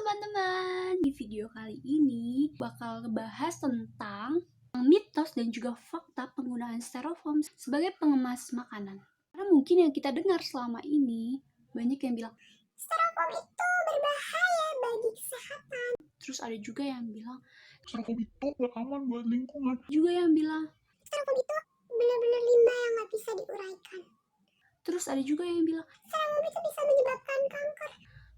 teman-teman, di video kali ini bakal ngebahas tentang mitos dan juga fakta penggunaan styrofoam sebagai pengemas makanan. Karena mungkin yang kita dengar selama ini banyak yang bilang Styrofoam itu berbahaya bagi kesehatan. Terus ada juga yang bilang Styrofoam itu gak aman buat lingkungan. juga yang bilang Styrofoam itu benar-benar limbah yang gak bisa diuraikan. Terus ada juga yang bilang Styrofoam itu bisa menyebabkan kanker.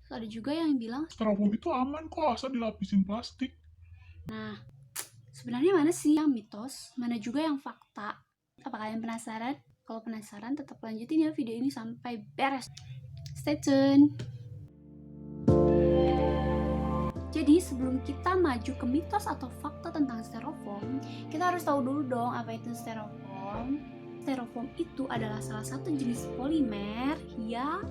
Terus ada juga yang bilang Styrofoam itu aman kok asal dilapisin plastik. Nah, sebenarnya mana sih yang mitos, mana juga yang fakta? Apa kalian penasaran? Kalau penasaran, tetap lanjutin ya video ini sampai beres. Stay tune! Jadi sebelum kita maju ke mitos atau fakta tentang styrofoam, kita harus tahu dulu dong apa itu styrofoam. Styrofoam itu adalah salah satu jenis polimer yang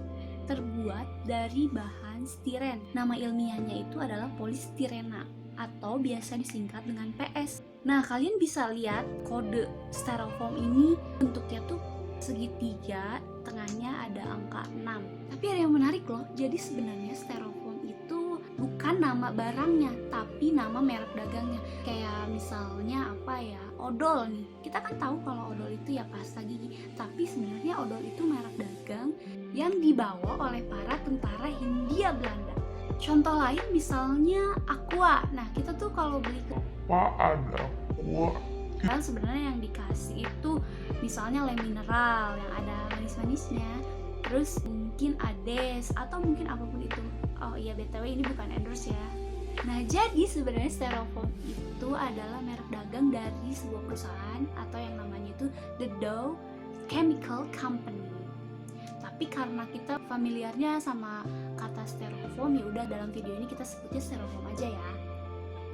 terbuat dari bahan stiren. Nama ilmiahnya itu adalah polistirena atau biasa disingkat dengan PS. Nah, kalian bisa lihat kode styrofoam ini bentuknya tuh segitiga, tengahnya ada angka 6. Tapi ada yang menarik loh, jadi sebenarnya styrofoam itu bukan nama barangnya, tapi nama merek dagangnya. Kayak misalnya apa ya, odol nih. Kita kan tahu kalau odol itu ya pasta gigi, tapi sebenarnya odol itu merek dagang yang dibawa oleh para tentara Hindia Belanda. Contoh lain misalnya Aqua. Nah, kita tuh kalau beli Apaan Aqua? kan sebenarnya yang dikasih itu misalnya le mineral yang ada manis-manisnya, terus mungkin Ades atau mungkin apapun itu. Oh iya, BTW ini bukan endorse ya. Nah, jadi sebenarnya styrofoam itu adalah merek dagang dari sebuah perusahaan atau yang namanya itu The Dow Chemical Company. Tapi karena kita familiarnya sama kata styrofoam, ya udah dalam video ini kita sebutnya styrofoam aja ya.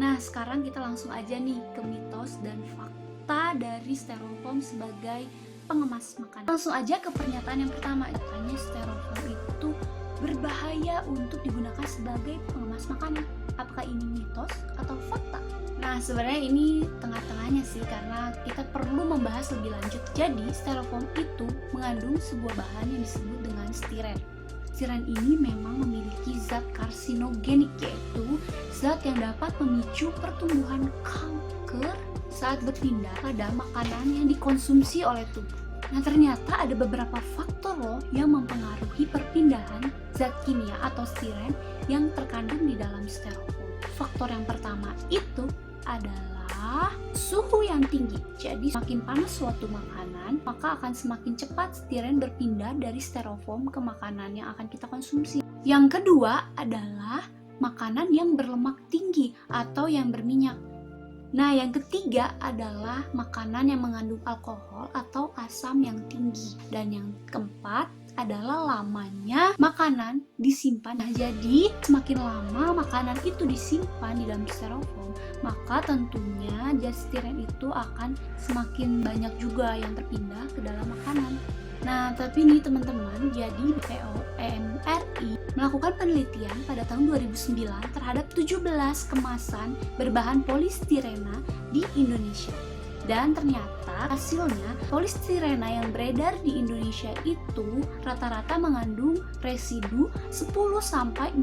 Nah, sekarang kita langsung aja nih ke mitos dan fakta dari styrofoam sebagai pengemas makanan. Langsung aja ke pernyataan yang pertama, katanya styrofoam itu berbahaya untuk digunakan sebagai pengemas makanan. Apakah ini mitos atau fakta? Nah, sebenarnya ini tengah-tengahnya sih, karena kita perlu membahas lebih lanjut. Jadi, styrofoam itu mengandung sebuah bahan yang disebut dengan stiren. Stiren ini memang memiliki zat karsinogenik, yaitu zat yang dapat memicu pertumbuhan kanker saat berpindah pada makanan yang dikonsumsi oleh tubuh. Nah, ternyata ada beberapa faktor loh yang mempengaruhi perpindahan zat kimia atau stiren yang terkandung di dalam styrofoam. Faktor yang pertama itu adalah suhu yang tinggi. Jadi semakin panas suatu makanan, maka akan semakin cepat stiren berpindah dari styrofoam ke makanan yang akan kita konsumsi. Yang kedua adalah makanan yang berlemak tinggi atau yang berminyak. Nah, yang ketiga adalah makanan yang mengandung alkohol atau asam yang tinggi. Dan yang keempat adalah lamanya makanan disimpan. Nah, jadi semakin lama makanan itu disimpan di dalam styrofoam, maka tentunya zat stiren itu akan semakin banyak juga yang terpindah ke dalam makanan. Nah, tapi nih teman-teman, jadi POMRI melakukan penelitian pada tahun 2009 terhadap 17 kemasan berbahan polistirena di Indonesia. Dan ternyata hasilnya polistirena yang beredar di Indonesia itu rata-rata mengandung residu 10-43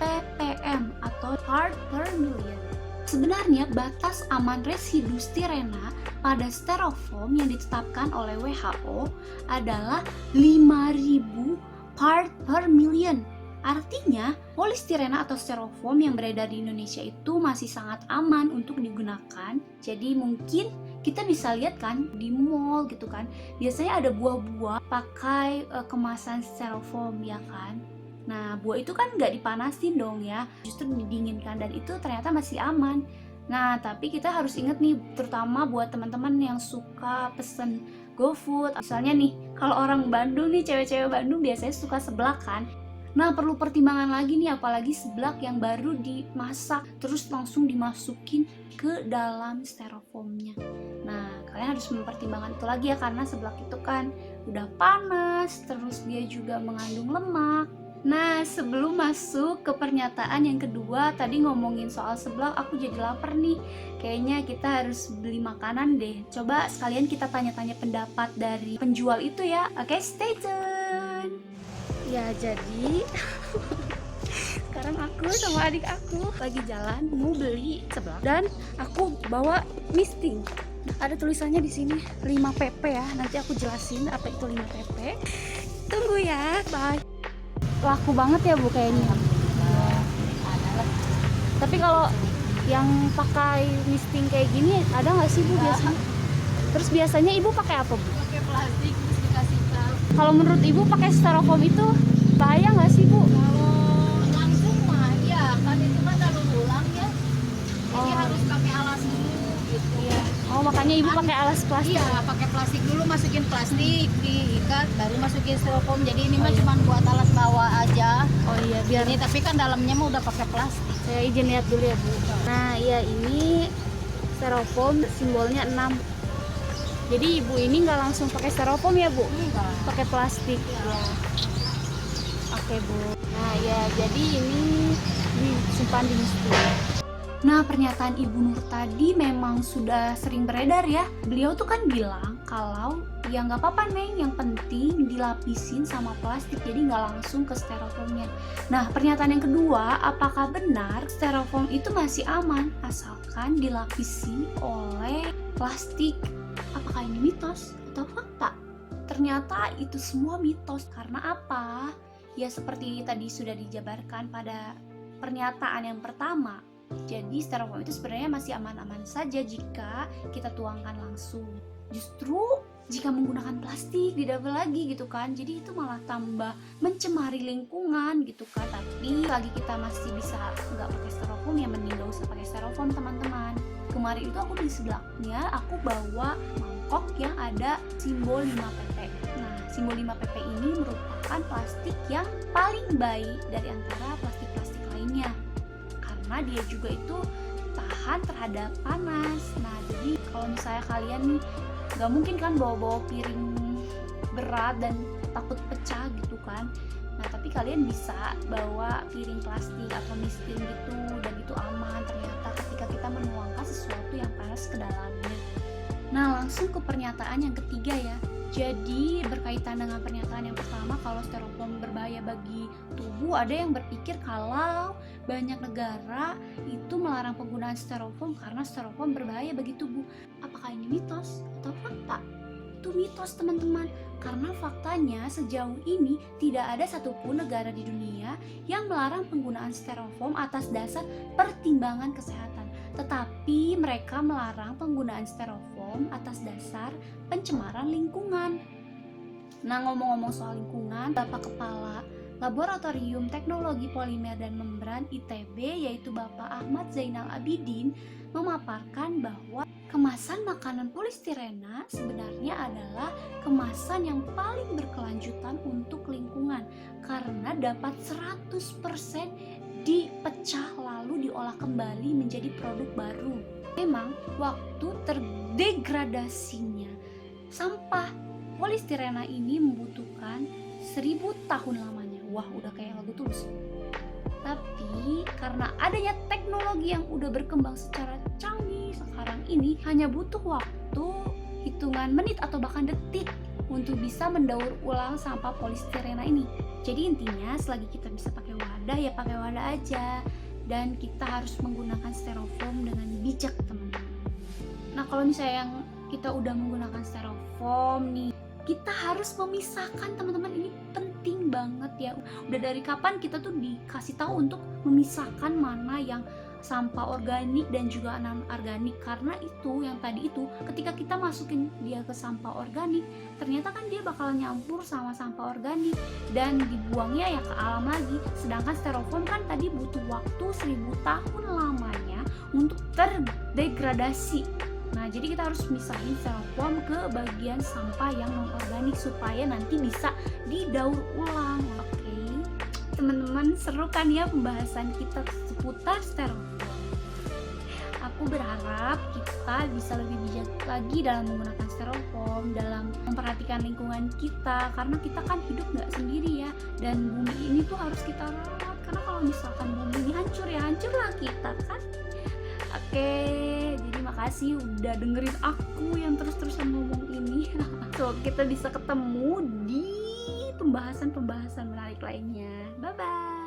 ppm atau part per million. Sebenarnya batas aman residu stirena pada styrofoam yang ditetapkan oleh WHO adalah 5.000 part per million. Artinya, polistirena atau styrofoam yang beredar di Indonesia itu masih sangat aman untuk digunakan. Jadi mungkin kita bisa lihat kan di mall gitu kan, biasanya ada buah-buah pakai kemasan styrofoam ya kan. Nah, buah itu kan nggak dipanasin dong ya, justru didinginkan, dan itu ternyata masih aman. Nah, tapi kita harus ingat nih, terutama buat teman-teman yang suka pesen GoFood. Misalnya nih, kalau orang Bandung nih, cewek-cewek Bandung biasanya suka seblak kan. Nah, perlu pertimbangan lagi nih, apalagi seblak yang baru dimasak terus langsung dimasukin ke dalam styrofoamnya. Nah, kalian harus mempertimbangkan itu lagi ya, karena seblak itu kan udah panas, terus dia juga mengandung lemak. Nah, sebelum masuk ke pernyataan yang kedua, tadi ngomongin soal seblak, aku jadi lapar nih. Kayaknya kita harus beli makanan deh. Coba sekalian kita tanya-tanya pendapat dari penjual itu ya. Oke, stay tune. Ya, jadi sekarang aku sama adik aku lagi jalan mau beli seblak dan aku bawa misting. Ada tulisannya di sini 5 pp ya. Nanti aku jelasin apa itu 5 pp. Tunggu ya, bye. Laku banget ya Bu kayaknya. Tapi kalau yang pakai misting kayak gini ada nggak sih Bu biasanya? Terus biasanya Ibu pakai apa Bu? Pakai plastik terus dikasih tab. Kalau menurut Ibu pakai styrofoam itu bahaya nggak sih Bu? Kalau langsung mah ya kan itu kan daur ulang ya. Jadi Oh. harus pakai alas dulu gitu. Iya. Oh makanya Ibu pakai alas plastik. Iya, pakai plastik dulu, masukin plastik, diikat, baru masukin styrofoam. Jadi ini mah iya. cuma buat alas bawah aja. Oh iya biar Ini tapi kan dalamnya mah udah pakai plastik. saya izin lihat dulu ya Bu. Nah iya ini styrofoam simbolnya 6. Jadi Ibu ini nggak langsung pakai styrofoam ya Bu? Enggak. Pakai plastik. Ya. Oke Bu. Nah ya jadi ini disimpan di misting. Nah pernyataan Ibu Nur tadi memang sudah sering beredar ya. Beliau tuh kan bilang kalau ya nggak apa-apa Neng, yang penting dilapisin sama plastik jadi nggak langsung ke styrofoamnya. Nah pernyataan yang kedua, apakah benar styrofoam itu masih aman asalkan dilapisi oleh plastik? Apakah ini mitos atau fakta? Ternyata itu semua mitos. Karena apa? Ya seperti tadi sudah dijabarkan pada pernyataan yang pertama. Jadi styrofoam itu sebenarnya masih aman-aman saja jika kita tuangkan langsung. Justru jika menggunakan plastik didouble lagi gitu kan, jadi itu malah tambah mencemari lingkungan gitu kan. Tapi lagi kita masih bisa nggak pakai styrofoam ya mending gak usah pakai styrofoam teman-teman. Kemarin itu aku di sebelahnya aku bawa mangkok yang ada simbol 5 pp. Nah simbol 5 pp ini merupakan plastik yang paling baik dari antara plastik-plastik lainnya karena dia juga itu tahan terhadap panas. Nah jadi kalau misalnya kalian nih nggak mungkin kan bawa-bawa piring berat dan takut pecah gitu kan. Nah tapi kalian bisa bawa piring plastik atau misting gitu dan itu aman ternyata ketika kita menuangkan sesuatu yang panas ke dalamnya. Nah langsung ke pernyataan yang ketiga ya. Jadi berkaitan dengan pernyataan yang pertama kalau styrofoam berbahaya bagi tubuh, ada yang berpikir kalau banyak negara itu melarang penggunaan styrofoam karena styrofoam berbahaya bagi tubuh. Apakah ini mitos atau fakta? Itu mitos teman-teman, karena faktanya sejauh ini tidak ada satupun negara di dunia yang melarang penggunaan styrofoam atas dasar pertimbangan kesehatan. Tetapi mereka melarang penggunaan styrofoam atas dasar pencemaran lingkungan. Nah ngomong-ngomong soal lingkungan, Bapak Kepala Laboratorium Teknologi Polimer dan Membran ITB yaitu Bapak Ahmad Zainal Abidin memaparkan bahwa kemasan makanan polistirena sebenarnya adalah kemasan yang paling berkelanjutan untuk lingkungan karena dapat 100% dipecah lalu diolah kembali menjadi produk baru. Memang waktu terdegradasinya sampah polistirena ini membutuhkan 1000 tahun lamanya. Wah udah kayak lagu Tulus. Tapi karena adanya teknologi yang udah berkembang secara canggih sekarang ini hanya butuh waktu hitungan menit atau bahkan detik untuk bisa mendaur ulang sampah polistirena ini. Jadi intinya selagi kita bisa pakai wadah ya pakai wadah aja, dan kita harus menggunakan styrofoam dengan bijak teman-teman. Nah kalau misalnya yang kita udah menggunakan styrofoam nih, kita harus memisahkan teman-teman, ini penting banget ya. Udah dari kapan kita tuh dikasih tahu untuk memisahkan mana yang sampah organik dan juga non organik, karena itu yang tadi itu ketika kita masukin dia ke sampah organik ternyata kan dia bakal nyampur sama sampah organik dan dibuangnya ya ke alam lagi. Sedangkan styrofoam kan tadi butuh waktu 1000 tahun lamanya untuk terdegradasi. Nah jadi kita harus misahin styrofoam ke bagian sampah yang non organik supaya nanti bisa didaur ulang. Oke teman-teman, seru kan ya pembahasan kita seputar styrofoam. Aku berharap kita bisa lebih bijak lagi dalam menggunakan styrofoam, dalam memperhatikan lingkungan kita, karena kita kan hidup nggak sendiri ya, dan bumi ini tuh harus kita rawat, karena kalau misalkan bumi ini hancur ya hancurlah kita kan. Oke, jadi makasih udah dengerin aku yang terus-terusan ngomong ini. So kita bisa ketemu di pembahasan-pembahasan menarik lainnya. Bye-bye.